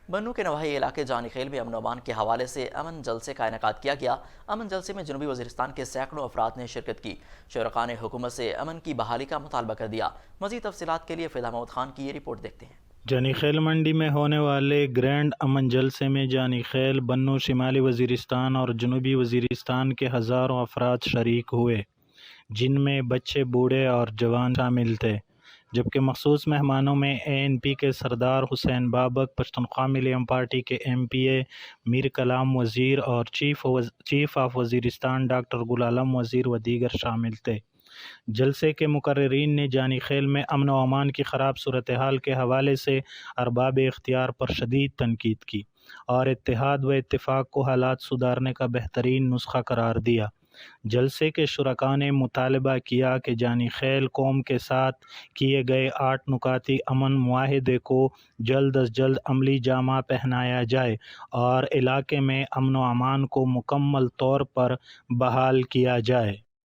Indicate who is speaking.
Speaker 1: بنوں کے نواحی علاقے جانی خیل میں امن و امان کے حوالے سے امن جلسے کا انعقاد کیا گیا۔ امن جلسے میں جنوبی وزیرستان کے سینکڑوں افراد نے شرکت کی۔ شرکاء نے حکومت سے امن کی بحالی کا مطالبہ کر دیا۔ مزید تفصیلات کے لیے فدا محمود خان کی یہ رپورٹ دیکھتے ہیں۔
Speaker 2: جانی خیل منڈی میں ہونے والے گرینڈ امن جلسے میں جانی خیل، بنوں، شمالی وزیرستان اور جنوبی وزیرستان کے ہزاروں افراد شریک ہوئے، جن میں بچے، بوڑھے اور جوان شامل تھے، جبکہ مخصوص مہمانوں میں ANP کے سردار حسین بابک، پشتونخوا ملیم پارٹی کے MPA میر کلام وزیر اور چیف آف وزیرستان ڈاکٹر گل عالم وزیر و دیگر شامل تھے۔ جلسے کے مقررین نے جانی خیل میں امن و امان کی خراب صورتحال کے حوالے سے ارباب اختیار پر شدید تنقید کی اور اتحاد و اتفاق کو حالات سدھارنے کا بہترین نسخہ قرار دیا۔ جلسے کے شرکاء نے مطالبہ کیا کہ جانی خیل قوم کے ساتھ کیے گئے 8 نکاتی امن معاہدے کو جلد از جلد عملی جامہ پہنایا جائے اور علاقے میں امن و امان کو مکمل طور پر بحال کیا جائے۔